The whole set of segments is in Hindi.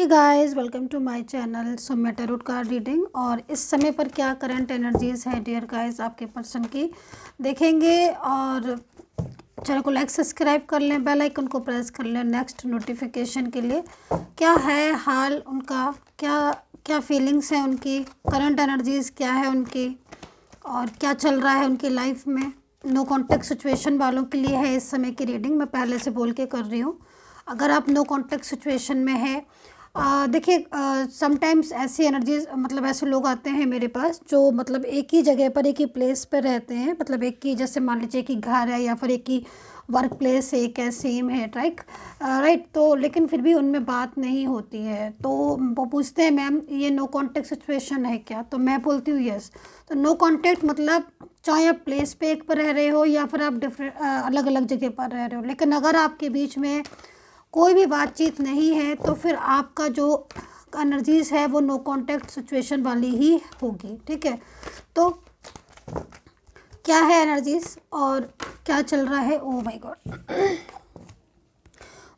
Guys, welcome to my channel Saumya tarot card reading. और इस समय पर क्या करंट एनर्जीज है डियर गाइस आपके पर्सन की देखेंगे। और चैनल को लाइक सब्सक्राइब कर लें, बेल आइकन को प्रेस कर लें नेक्स्ट नोटिफिकेशन के लिए। क्या है हाल उनका, क्या क्या फीलिंग्स हैं उनकी, करंट एनर्जीज क्या है उनकी और क्या चल रहा है उनकी लाइफ में। नो कॉन्टेक्ट सिचुएशन वालों के लिए है इस समय की रीडिंग, मैं पहले से बोल के कर रही हूँ। अगर आप नो कॉन्टेक्ट सिचुएशन में है, देखिए समटाइम्स ऐसी एनर्जीज मतलब ऐसे लोग आते हैं मेरे पास जो मतलब एक ही जगह पर, एक ही प्लेस पर रहते हैं। मतलब एक ही, जैसे मान लीजिए कि घर है या फिर एक ही वर्क प्लेस है, एक है, सेम है, राइट। तो लेकिन फिर भी उनमें बात नहीं होती है। तो वो पूछते हैं मैम ये नो कॉन्टेक्ट सिचुएशन है क्या, तो मैं बोलती हूँ यस। तो नो कॉन्टेक्ट मतलब चाहे आप प्लेस पे एक पर रह रहे हो या फिर आप डिफरेंट अलग अलग जगह पर रह रहे हो, लेकिन अगर आपके बीच में कोई भी बातचीत नहीं है तो फिर आपका जो एनर्जीज है वो नो कांटेक्ट सिचुएशन वाली ही होगी। ठीक है, तो क्या है एनर्जीज और क्या चल रहा है। ओह माय गॉड,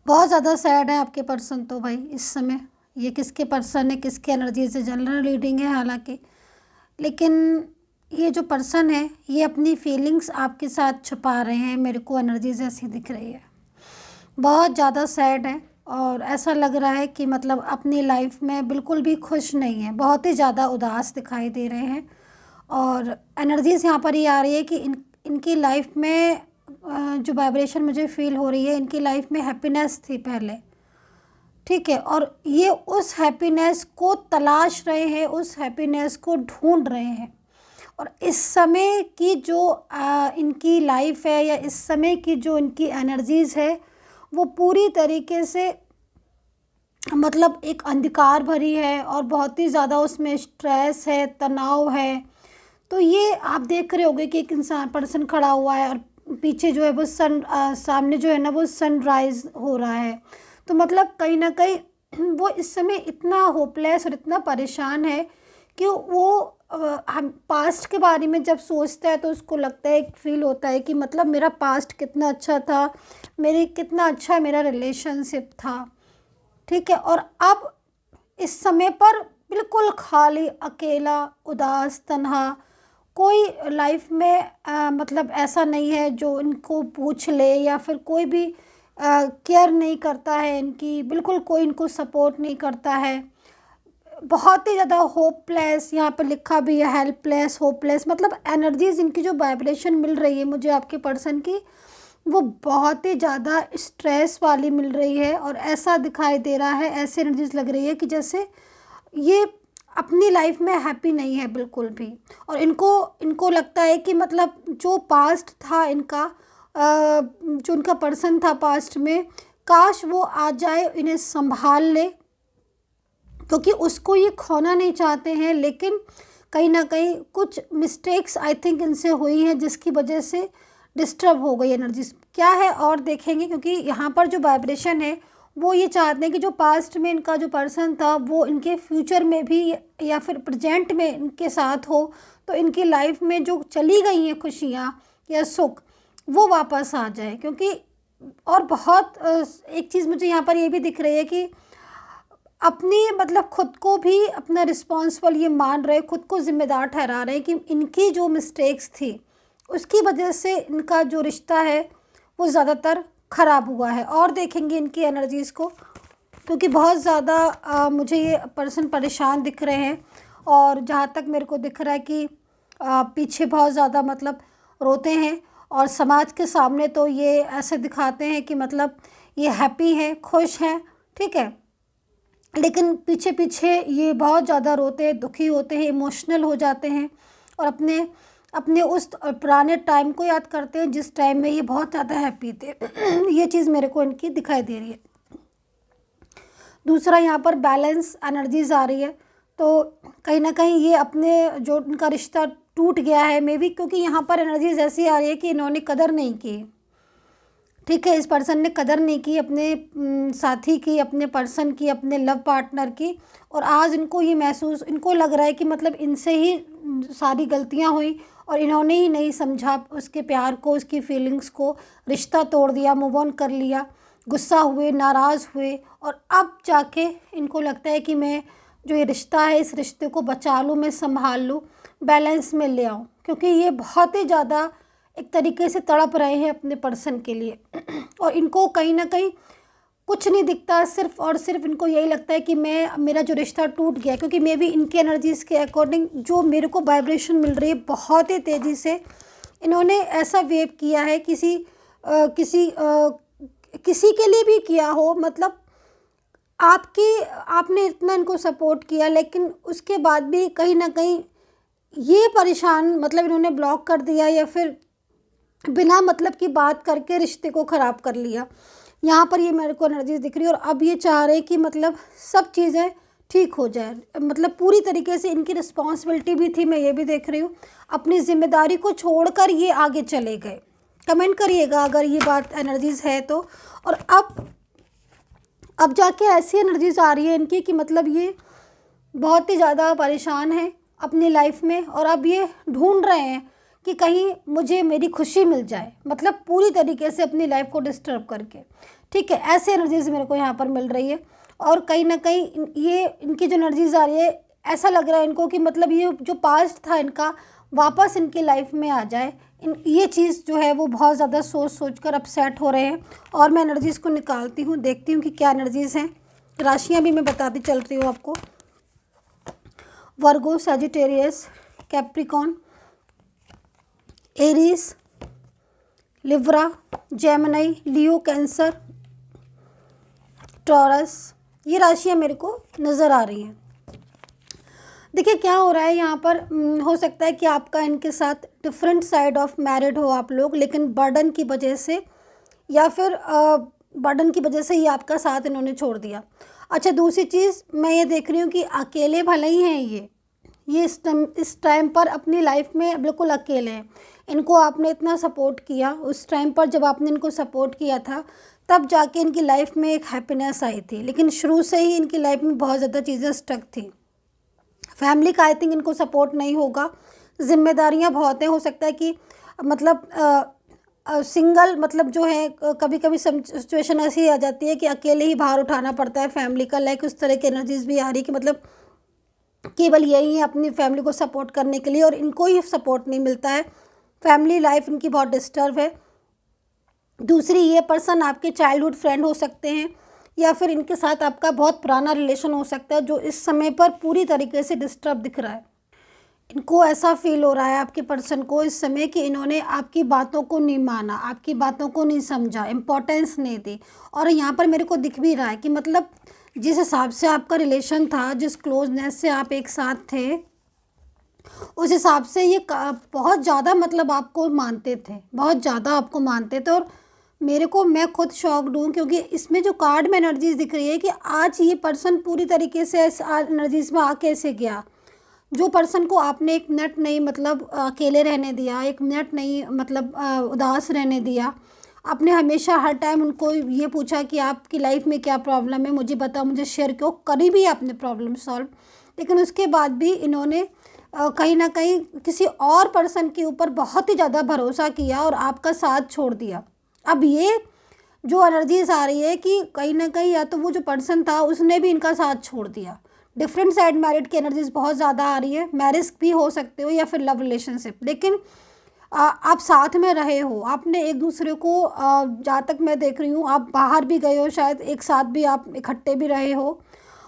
बहुत ज़्यादा सैड है आपके पर्सन तो भाई इस समय। ये किसके पर्सन है, किसके एनर्जीज है, जनरल रीडिंग है हालांकि, लेकिन ये जो पर्सन है ये अपनी फीलिंग्स आपके साथ छुपा रहे हैं। मेरे को एनर्जीज ऐसी दिख रही है, बहुत ज़्यादा सैड है और ऐसा लग रहा है कि मतलब अपनी लाइफ में बिल्कुल भी खुश नहीं है, बहुत ही ज़्यादा उदास दिखाई दे रहे हैं। और एनर्जीज यहाँ पर ये आ रही है कि इनकी लाइफ में जो वाइब्रेशन मुझे फील हो रही है, इनकी लाइफ में हैप्पीनेस थी पहले, ठीक है, और ये उस हैप्पीनेस को तलाश रहे हैं, उस हैप्पीनेस को ढूंढ रहे हैं। और इस समय की जो इनकी लाइफ है या इस समय की जो इनकी एनर्जीज है वो पूरी तरीके से मतलब एक अंधकार भरी है और बहुत ही ज़्यादा उसमें स्ट्रेस है, तनाव है। तो ये आप देख रहे होंगे कि एक इंसान पर्सन खड़ा हुआ है और पीछे जो है वो सामने जो है ना वो सनराइज़ हो रहा है। तो मतलब कहीं ना कहीं वो इस समय इतना होपलेस और इतना परेशान है कि वो हम पास्ट के बारे में जब सोचता है तो उसको लगता है, फील होता है कि मतलब मेरा पास्ट कितना अच्छा था, मेरी कितना अच्छा मेरा रिलेशनशिप था, ठीक है। और अब इस समय पर बिल्कुल खाली, अकेला, उदास, तन्हा, कोई लाइफ में मतलब ऐसा नहीं है जो इनको पूछ ले या फिर कोई भी केयर नहीं करता है इनकी, बिल्कुल कोई इनको सपोर्ट नहीं करता है। बहुत ही ज़्यादा होपलेस, यहाँ पर लिखा भी है हेल्पलेस, होपलेस। मतलब एनर्जीज इनकी जो वाइब्रेशन मिल रही है मुझे आपके पर्सन की, वो बहुत ही ज़्यादा स्ट्रेस वाली मिल रही है। और ऐसा दिखाई दे रहा है, ऐसी एनर्जीज लग रही है कि जैसे ये अपनी लाइफ में हैप्पी नहीं है बिल्कुल भी। और इनको लगता है कि मतलब जो पास्ट था इनका, जो उनका पर्सन था पास्ट में, काश वो आ जाए, इन्हें संभाल ले, क्योंकि उसको ये खोना नहीं चाहते हैं। लेकिन कहीं ना कहीं कुछ मिस्टेक्स आई थिंक इनसे हुई हैं जिसकी वजह से डिस्टर्ब हो गई एनर्जीज। क्या है और देखेंगे, क्योंकि यहाँ पर जो वाइब्रेशन है वो ये चाहते हैं कि जो पास्ट में इनका जो पर्सन था वो इनके फ्यूचर में भी या फिर प्रेजेंट में इनके साथ हो, तो इनकी लाइफ में जो चली गई हैं खुशियाँ या सुख वो वापस आ जाए। क्योंकि और बहुत एक चीज़ मुझे यहाँ पर ये भी दिख रही है कि अपनी मतलब खुद को भी अपना रिस्पॉन्सिबल ये मान रहे, खुद को जिम्मेदार ठहरा रहे हैं कि इनकी जो मिस्टेक्स थी उसकी वजह से इनका जो रिश्ता है वो ज़्यादातर ख़राब हुआ है। और देखेंगे इनकी एनर्जीज़ को, क्योंकि बहुत ज़्यादा मुझे ये पर्सन परेशान दिख रहे हैं। और जहाँ तक मेरे को दिख रहा है कि पीछे बहुत ज़्यादा मतलब रोते हैं और समाज के सामने तो ये ऐसे दिखाते हैं कि मतलब ये हैप्पी हैं, खुश हैं, ठीक है, लेकिन पीछे पीछे ये बहुत ज़्यादा रोते हैं, दुखी होते हैं, इमोशनल हो जाते हैं और अपने अपने उस पुराने टाइम को याद करते हैं जिस टाइम में ये बहुत ज़्यादा हैप्पी थे। ये चीज़ मेरे को इनकी दिखाई दे रही है। दूसरा यहाँ पर बैलेंस एनर्जीज आ रही है, तो कहीं ना कहीं ये अपने जो इनका रिश्ता टूट गया है मे बी, क्योंकि यहाँ पर एनर्जीज ऐसी आ रही है कि इन्होंने कदर नहीं की, ठीक है, इस पर्सन ने कदर नहीं की अपने साथी की, अपने पर्सन की, अपने लव पार्टनर की। और आज इनको ये महसूस, इनको लग रहा है कि मतलब इनसे ही सारी गलतियां हुई और इन्होंने ही नहीं समझा उसके प्यार को, उसकी फीलिंग्स को, रिश्ता तोड़ दिया, मूव ऑन कर लिया। गुस्सा हुए, नाराज़ हुए, और अब जाके इनको लगता है कि मैं जो ये रिश्ता है इस रिश्ते को बचा लूँ, मैं संभाल लूँ, बैलेंस में ले आऊँ, क्योंकि ये बहुत ही ज़्यादा एक तरीके से तड़प रहे हैं अपने पर्सन के लिए और इनको कहीं ना कहीं कुछ नहीं दिखता, सिर्फ और सिर्फ इनको यही लगता है कि मेरा जो रिश्ता टूट गया, क्योंकि मैं भी इनकी एनर्जीज़ के अकॉर्डिंग जो मेरे को वाइब्रेशन मिल रही है बहुत ही तेज़ी से इन्होंने ऐसा वेव किया है, किसी के लिए भी किया हो, मतलब आपने इतना इनको सपोर्ट किया, लेकिन उसके बाद भी कहीं ना कहीं ये परेशान, मतलब इन्होंने ब्लॉक कर दिया या फिर बिना मतलब की बात करके रिश्ते को ख़राब कर लिया। यहाँ पर ये मेरे को एनर्जीज दिख रही है और अब ये चाह रहे हैं कि मतलब सब चीज़ें ठीक हो जाए, मतलब पूरी तरीके से इनकी रिस्पॉन्सिबिलिटी भी थी, मैं ये भी देख रही हूँ, अपनी जिम्मेदारी को छोड़कर ये आगे चले गए। कमेंट करिएगा अगर ये बात एनर्जीज है तो। और अब जाके ऐसी एनर्जीज आ रही है इनकी कि मतलब ये बहुत ही ज़्यादा परेशान है अपनी लाइफ में, और अब ये ढूंढ रहे हैं कि कहीं मुझे मेरी खुशी मिल जाए, मतलब पूरी तरीके से अपनी लाइफ को डिस्टर्ब करके। ठीक है, ऐसे एनर्जीज मेरे को यहाँ पर मिल रही है। और कहीं ना कहीं ये इनकी जो एनर्जीज आ रही है, ऐसा लग रहा है इनको कि मतलब ये जो पास्ट था इनका वापस इनकी लाइफ में आ जाए। ये चीज़ जो है वो बहुत ज़्यादा सोच कर अपसेट हो रहे हैं। और मैं एनर्जीज़ को निकालती हूँ, देखती हूँ कि क्या एनर्जीज़ हैं। राशियाँ भी मैं बताती चल रही हूँ आपको। Virgo, Sagittarius, Capricorn, Aries, Libra, Gemini, Leo, Cancer, Taurus, ये राशियाँ मेरे को नज़र आ रही हैं। देखिए क्या हो रहा है यहाँ पर, हो सकता है कि आपका इनके साथ डिफरेंट साइड ऑफ मैरिड हो आप लोग, लेकिन बर्डन की वजह से या फिर बर्डन की वजह से ही आपका साथ इन्होंने छोड़ दिया। अच्छा, दूसरी चीज़ मैं ये देख रही हूँ कि अकेले भले ही हैं ये इस टाइम पर अपनी लाइफ में बिल्कुल अकेले हैं। इनको आपने इतना सपोर्ट किया, उस टाइम पर जब आपने इनको सपोर्ट किया था तब जाके इनकी लाइफ में एक हैप्पीनेस आई थी, लेकिन शुरू से ही इनकी लाइफ में बहुत ज़्यादा चीज़ें स्टक थी। फैमिली का आई थिंक इनको सपोर्ट नहीं होगा, जिम्मेदारियां बहुत हैं। हो सकता है कि मतलब सिंगल मतलब जो है कभी कभी सिचुएशन ऐसी आ जाती है कि अकेले ही भार उठाना पड़ता है फैमिली का, लाइक उस तरह की एनर्जीज भी आ रही कि मतलब केवल यही है अपनी फैमिली को सपोर्ट करने के लिए और इनको ही सपोर्ट नहीं मिलता है। फैमिली लाइफ इनकी बहुत डिस्टर्ब है। दूसरी, ये पर्सन आपके चाइल्डहुड फ्रेंड हो सकते हैं या फिर इनके साथ आपका बहुत पुराना रिलेशन हो सकता है, जो इस समय पर पूरी तरीके से डिस्टर्ब दिख रहा है। इनको ऐसा फील हो रहा है आपके पर्सन को इस समय कि इन्होंने आपकी बातों को नहीं माना, आपकी बातों को नहीं समझा, इम्पोर्टेंस नहीं दी। और यहाँ पर मेरे को दिख भी रहा है कि मतलब जिस हिसाब से आपका रिलेशन था, जिस क्लोजनेस से आप एक साथ थे, उस हिसाब से ये बहुत ज़्यादा मतलब आपको मानते थे, बहुत ज़्यादा आपको मानते थे। और मैं खुद शॉक्ड हूँ, क्योंकि इसमें जो कार्ड में एनर्जीज दिख रही है कि आज ये पर्सन पूरी तरीके से इस एनर्जीज में आ कैसे गया। जो पर्सन को आपने एक मिनट नहीं मतलब अकेले रहने दिया, एक मिनट नहीं मतलब उदास रहने दिया, आपने हमेशा हर टाइम उनको ये पूछा कि आपकी लाइफ में क्या प्रॉब्लम है, मुझे बताओ, मुझे शेयर क्यों करी भी आपने प्रॉब्लम सॉल्व, लेकिन उसके बाद भी इन्होंने कहीं ना कहीं किसी और पर्सन के ऊपर बहुत ही ज़्यादा भरोसा किया और आपका साथ छोड़ दिया। अब ये जो एनर्जीज आ रही है कि कहीं ना कहीं या तो वो जो पर्सन था उसने भी इनका साथ छोड़ दिया। डिफरेंट साइड मैरिड की एनर्जीज बहुत ज़्यादा आ रही है। मैरिज भी हो सकते हो या फिर लव रिलेशनशिप, लेकिन आप साथ में रहे हो, आपने एक दूसरे को जहाँ तक मैं देख रही हूँ आप बाहर भी गए हो, शायद एक साथ भी आप इकट्ठे भी रहे हो,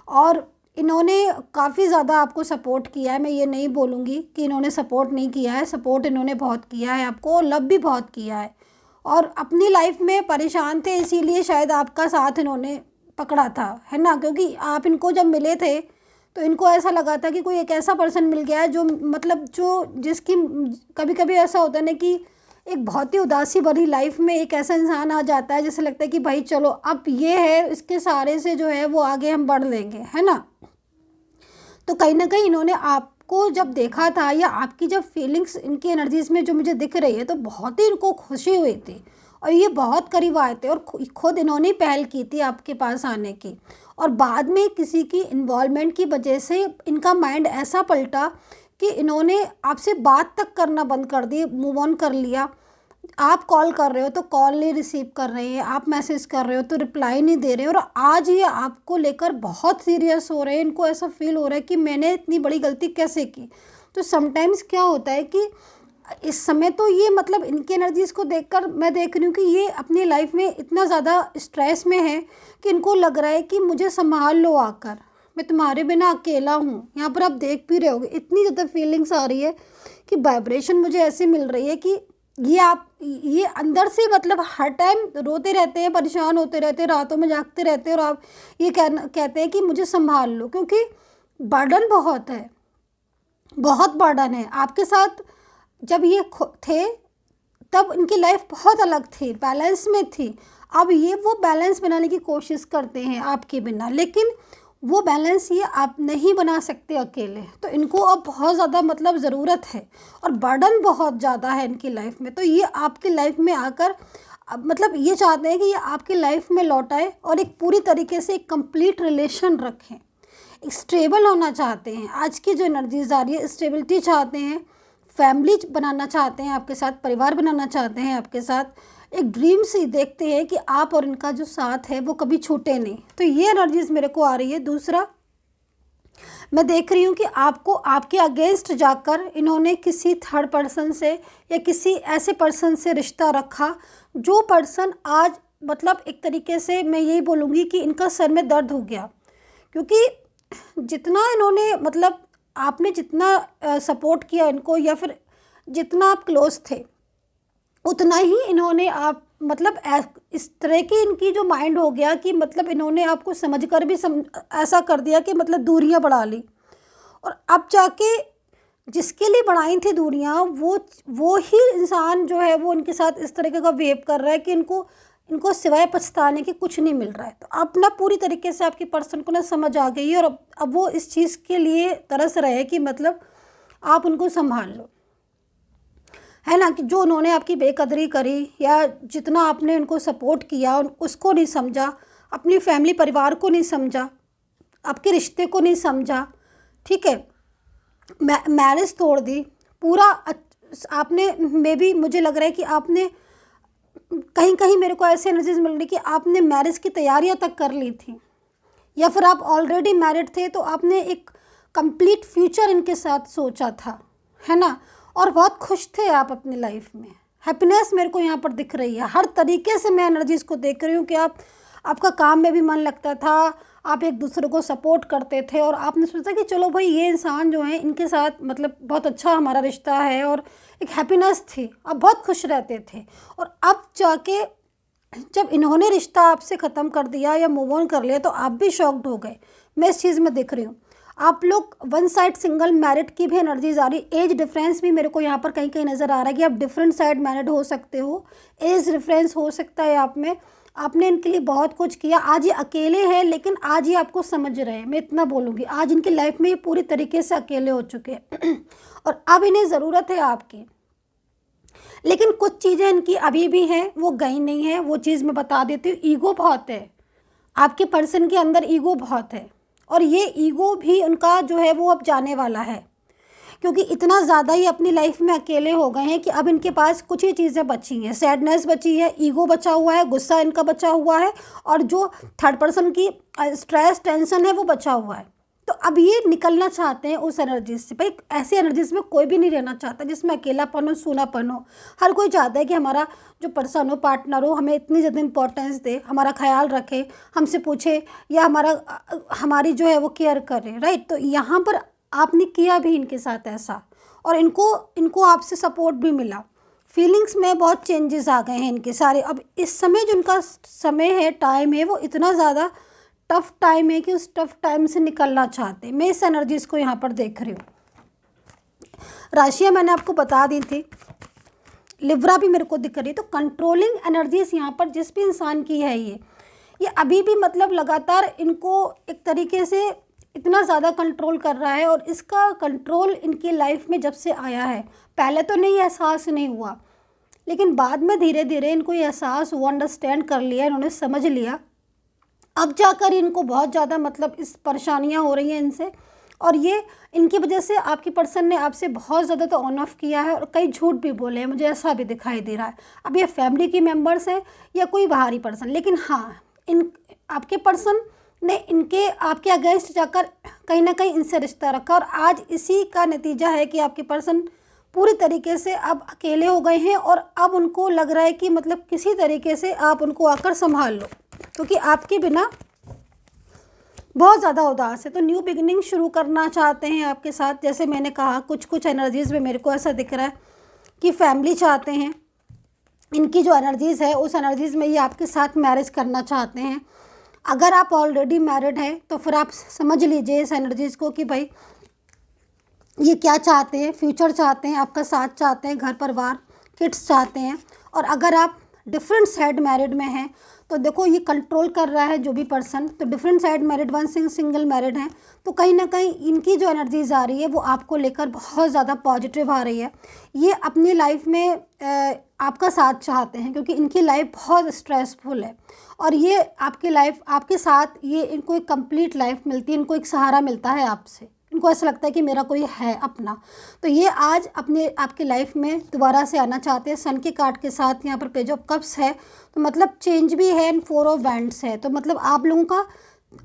और इन्होंने काफ़ी ज़्यादा आपको सपोर्ट किया है। मैं ये नहीं बोलूँगी कि इन्होंने सपोर्ट नहीं किया है, सपोर्ट इन्होंने बहुत किया है आपको, और लव भी बहुत किया है। और अपनी लाइफ में परेशान थे, इसीलिए शायद आपका साथ इन्होंने पकड़ा था, है ना, क्योंकि आप इनको जब मिले थे तो इनको ऐसा लगा था कि कोई एक ऐसा पर्सन मिल गया है जो मतलब जिसकी कभी कभी ऐसा होता है ना कि एक बहुत ही उदासी भरी लाइफ में एक ऐसा इंसान आ जाता है जैसे लगता है कि भाई चलो अब ये है, इसके सहारे से जो है वो आगे हम बढ़ लेंगे, है ना। तो कहीं ना कहीं इन्होंने आपको जब देखा था या आपकी जब फीलिंग्स इनकी एनर्जीज में जो मुझे दिख रही है, तो बहुत ही इनको खुशी हुई थी और ये बहुत करीब आए थे और खुद इन्होंने पहल की थी आपके पास आने की। और बाद में किसी की इन्वॉल्वमेंट की वजह से इनका माइंड ऐसा पलटा कि इन्होंने आपसे बात तक करना बंद कर दी, मूव ऑन कर लिया। आप कॉल कर रहे हो तो कॉल नहीं रिसीव कर रहे हैं, आप मैसेज कर रहे हो तो रिप्लाई नहीं दे रहे हो, और आज ये आपको लेकर बहुत सीरियस हो रहे हैं। इनको ऐसा फील हो रहा है कि मैंने इतनी बड़ी गलती कैसे की। तो समटाइम्स क्या होता है कि इस समय तो ये मतलब इनकी एनर्जीज़ को देखकर मैं देख रही हूँ कि ये अपनी लाइफ में इतना ज़्यादा स्ट्रेस में है कि इनको लग रहा है कि मुझे संभाल लो आकर, मैं तुम्हारे बिना अकेला हूँ। यहाँ पर आप देख भी रहे होगे, इतनी ज़्यादा फीलिंग्स आ रही है कि वाइब्रेशन मुझे ऐसी मिल रही है कि ये अंदर से मतलब हर टाइम रोते रहते हैं, परेशान होते रहते हैं, रातों में जागते रहते हैं, और आप ये कहते हैं कि मुझे संभाल लो, क्योंकि बर्डन बहुत है, बहुत बर्डन है आपके साथ। जब ये थे तब इनकी लाइफ बहुत अलग थी, बैलेंस में थी। अब ये वो बैलेंस बनाने की कोशिश करते हैं आपके बिना, लेकिन वो बैलेंस ये आप नहीं बना सकते अकेले। तो इनको अब बहुत ज़्यादा मतलब ज़रूरत है, और बर्डन बहुत ज़्यादा है इनकी लाइफ में। तो ये आपकी लाइफ में आकर मतलब ये चाहते हैं कि ये आपकी लाइफ में लौट आए और एक पूरी तरीके से एक कंप्लीट रिलेशन रखें, स्टेबल होना चाहते हैं। आज की जो एनर्जीज आ रही है, स्टेबिलिटी चाहते हैं, फैमिली बनाना चाहते हैं आपके साथ, परिवार बनाना चाहते हैं आपके साथ, एक ड्रीम से देखते हैं कि आप और इनका जो साथ है वो कभी छूटे नहीं। तो ये एनर्जीज मेरे को आ रही है। दूसरा, मैं देख रही हूँ कि आपको आपके अगेंस्ट जाकर इन्होंने किसी थर्ड पर्सन से या किसी ऐसे पर्सन से रिश्ता रखा, जो पर्सन आज मतलब एक तरीके से मैं यही बोलूँगी कि इनका सर में दर्द हो गया, क्योंकि जितना इन्होंने मतलब आपने जितना सपोर्ट किया इनको, या फिर जितना आप क्लोज थे, उतना ही इन्होंने आप मतलब इस तरह की इनकी जो माइंड हो गया कि मतलब इन्होंने आपको समझकर भी ऐसा कर दिया कि मतलब दूरियां बढ़ा ली। और अब जाके जिसके लिए बढ़ाई थी दूरियां, वो ही इंसान जो है वो इनके साथ इस तरीके का बिहेव कर रहा है कि इनको सिवाय पछताने के कुछ नहीं मिल रहा है। तो अब ना पूरी तरीके से आपकी पर्सन को ना समझ आ गई है, और अब वो इस चीज़ के लिए तरस रहे हैं कि मतलब आप उनको संभाल लो, है ना। कि जो उन्होंने आपकी बेकदरी करी, या जितना आपने उनको सपोर्ट किया उसको नहीं समझा, अपनी फैमिली परिवार को नहीं समझा, आपके रिश्ते को नहीं समझा, ठीक है, मैरिज तोड़ दी पूरा। आपने मे बी मुझे लग रहा है कि आपने कहीं कहीं मेरे को ऐसे एनर्जीज मिल रही कि आपने मैरिज की तैयारियां तक कर ली थी, या फिर आप ऑलरेडी मैरिड थे तो आपने एक कंप्लीट फ्यूचर इनके साथ सोचा था, है ना। और बहुत खुश थे आप अपनी लाइफ में, हैप्पीनेस मेरे को यहाँ पर दिख रही है। हर तरीके से मैं एनर्जीज़ को देख रही हूँ कि आपका काम में भी मन लगता था, आप एक दूसरे को सपोर्ट करते थे, और आपने सोचा कि चलो भाई ये इंसान जो है इनके साथ मतलब बहुत अच्छा हमारा रिश्ता है, और एक हैप्पीनेस थी, आप बहुत खुश रहते थे। और अब जाके जब इन्होंने रिश्ता आपसे ख़त्म कर दिया या मूव ऑन कर लिया, तो आप भी शॉक्ड हो गए। मैं इस चीज़ में देख रही हूँ आप लोग वन साइड सिंगल मैरिड की भी एनर्जीज आ रही, एज डिफरेंस भी मेरे को यहाँ पर कहीं कहीं नज़र आ रहा है कि आप डिफरेंट साइड मैरिड हो सकते हो, एज डिफरेंस हो सकता है आप में। आपने इनके लिए बहुत कुछ किया, आज ये अकेले हैं, लेकिन आज ये आपको समझ रहे हैं, मैं इतना बोलूँगी। आज इनकी लाइफ में ये पूरी तरीके से अकेले हो चुके हैं और अब इन्हें ज़रूरत है आपकी। लेकिन कुछ चीज़ें इनकी अभी भी हैं, वो गई नहीं है। वो चीज़ मैं बता देती हूँ, ईगो बहुत है आपके पर्सन के अंदर, ईगो बहुत है, और ये ईगो भी उनका जो है वो अब जाने वाला है, क्योंकि इतना ज़्यादा ही अपनी लाइफ में अकेले हो गए हैं कि अब इनके पास कुछ ही चीज़ें बची हैं। सैडनेस बची है, ईगो बचा हुआ है, गुस्सा इनका बचा हुआ है, और जो थर्ड पर्सन की स्ट्रेस टेंशन है वो बचा हुआ है। तो अब ये निकलना चाहते हैं उस एनर्जी से। भाई ऐसी एनर्जीज में कोई भी नहीं रहना चाहता जिसमें अकेलापन हो, सूनापन हो। हर कोई चाहता है कि हमारा जो पर्सन हो, पार्टनर हो, हमें इतनी ज़्यादा इंपॉर्टेंस दे, हमारा ख्याल रखे, हमसे पूछे, या हमारी जो है वो केयर करे, राइट। तो यहाँ पर आपने किया भी इनके साथ ऐसा, और इनको आपसे सपोर्ट भी मिला। फीलिंग्स में बहुत चेंजेस आ गए हैं इनके सारे। अब इस समय जो इनका समय है, टाइम है, वो इतना ज़्यादा टफ टाइम है कि उस टफ टाइम से निकलना चाहते हैं। मैं इस एनर्जीज़ को यहाँ पर देख रही हूँ। राशियाँ मैंने आपको बता दी थी, लिब्रा भी मेरे को दिख रही है। तो कंट्रोलिंग एनर्जीज़ यहाँ पर जिस भी इंसान की है, ये अभी भी मतलब लगातार इनको एक तरीके से इतना ज़्यादा कंट्रोल कर रहा है, और इसका कंट्रोल इनकी लाइफ में जब से आया है, पहले तो नहीं एहसास नहीं हुआ, लेकिन बाद में धीरे धीरे इनको ये एहसास हुआ, अंडरस्टैंड कर लिया, इन्होंने समझ लिया। अब जाकर इनको बहुत ज़्यादा मतलब इस परेशानियां हो रही हैं इनसे, और ये इनकी वजह से आपकी पर्सन ने आपसे बहुत ज़्यादा तो ऑन ऑफ किया है और कई झूठ भी बोले हैं, मुझे ऐसा भी दिखाई दे रहा है। अब ये फैमिली की मेंबर्स हैं या कोई बाहरी पर्सन, लेकिन हाँ इन आपके पर्सन ने इनके आपके अगेंस्ट जाकर कहीं ना कहीं इनसे रिश्ता रखा और आज इसी का नतीजा है कि आपके पर्सन पूरी तरीके से अब अकेले हो गए हैं और अब उनको लग रहा है कि मतलब किसी तरीके से आप उनको आकर संभाल लो, क्योंकि आपके बिना बहुत ज़्यादा उदास है। तो न्यू बिगिनिंग शुरू करना चाहते हैं आपके साथ। जैसे मैंने कहा कुछ एनर्जीज़ में मेरे को ऐसा दिख रहा है कि फैमिली चाहते हैं, इनकी जो एनर्जीज़ है उस एनर्जीज़ में ये आपके साथ मैरिज करना चाहते हैं। अगर आप ऑलरेडी मैरिड हैं तो फिर आप समझ लीजिए इस एनर्जीज़ को कि भाई ये क्या चाहते हैं, फ्यूचर चाहते हैं, आपका साथ चाहते हैं, घर परिवार, किड्स चाहते हैं। और अगर आप डिफरेंट साइड मैरिड में हैं तो देखो ये कंट्रोल कर रहा है जो भी पर्सन, तो different side married one single married हैं तो कहीं ना कहीं इनकी जो एनर्जीज आ रही है वो आपको लेकर बहुत ज़्यादा पॉजिटिव आ रही है। ये अपनी लाइफ में आपका साथ चाहते हैं क्योंकि इनकी लाइफ बहुत स्ट्रेसफुल है और ये आपकी लाइफ आपके साथ ये इनको एक कंप्लीट लाइफ मिलती है, इनको एक सहारा मिलता है आपसे, इनको ऐसा लगता है कि मेरा कोई है अपना। तो ये आज अपने आपकी लाइफ में दोबारा से आना चाहते हैं। सन के कार्ड के साथ यहाँ पर पेज ऑफ कप्स है तो मतलब चेंज भी है एंड फोर ऑफ वैंड्स है। तो मतलब आप लोगों का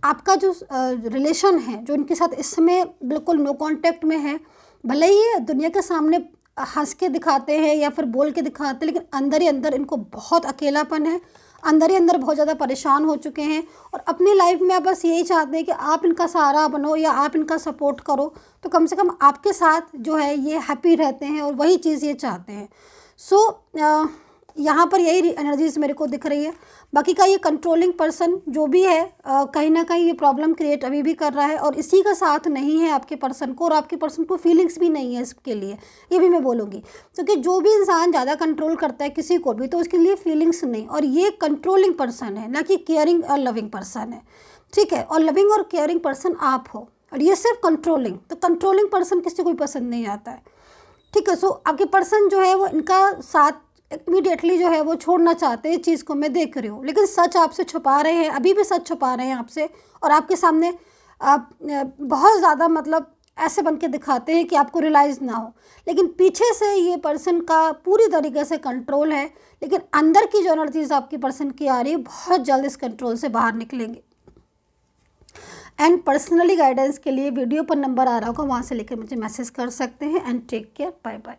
आपका जो रिलेशन है जो इनके साथ इस समय बिल्कुल नो कांटेक्ट में है, भले ही ये दुनिया के सामने हंस के दिखाते हैं या फिर बोल के दिखाते हैं, लेकिन अंदर ही अंदर इनको बहुत अकेलापन है, अंदर ही अंदर बहुत ज़्यादा परेशान हो चुके हैं और अपनी लाइफ में बस यही चाहते हैं कि आप इनका सहारा बनो या आप इनका सपोर्ट करो, तो कम से कम आपके साथ जो है ये हैप्पी रहते हैं और वही चीज़ ये चाहते हैं। सो यहाँ पर यही एनर्जीज मेरे को दिख रही है। बाकी का ये कंट्रोलिंग पर्सन जो भी है कहीं ना कहीं ये प्रॉब्लम क्रिएट अभी भी कर रहा है और इसी का साथ नहीं है आपके पर्सन को और आपके पर्सन को फीलिंग्स भी नहीं है इसके लिए, ये भी मैं बोलूँगी। क्योंकि जो भी इंसान ज़्यादा कंट्रोल करता है किसी को भी तो उसके लिए फीलिंग्स नहीं, और ये कंट्रोलिंग पर्सन है ना कि केयरिंग और लविंग पर्सन है, ठीक है। और लविंग और केयरिंग पर्सन आप हो और ये सिर्फ कंट्रोलिंग, तो कंट्रोलिंग पर्सन किसी को भी पसंद नहीं आता है, ठीक है। सो आपके पर्सन जो है वो इनका साथ इमीडिएटली जो है वो छोड़ना चाहते हैं, इस चीज़ को मैं देख रही हूँ, लेकिन सच आपसे छुपा रहे हैं, अभी भी सच छुपा रहे हैं आपसे और आपके सामने आप बहुत ज़्यादा मतलब ऐसे बन के दिखाते हैं कि आपको रियलाइज़ ना हो, लेकिन पीछे से ये पर्सन का पूरी तरीके से कंट्रोल है। लेकिन अंदर की जो एनर्जीज आपकी पर्सन की आ रही है बहुत जल्द इस कंट्रोल से बाहर निकलेंगे। एंड पर्सनली गाइडेंस के लिए वीडियो पर नंबर आ रहा होगा, वहाँ से लेकर मुझे मैसेज कर सकते हैं। And take care, bye bye.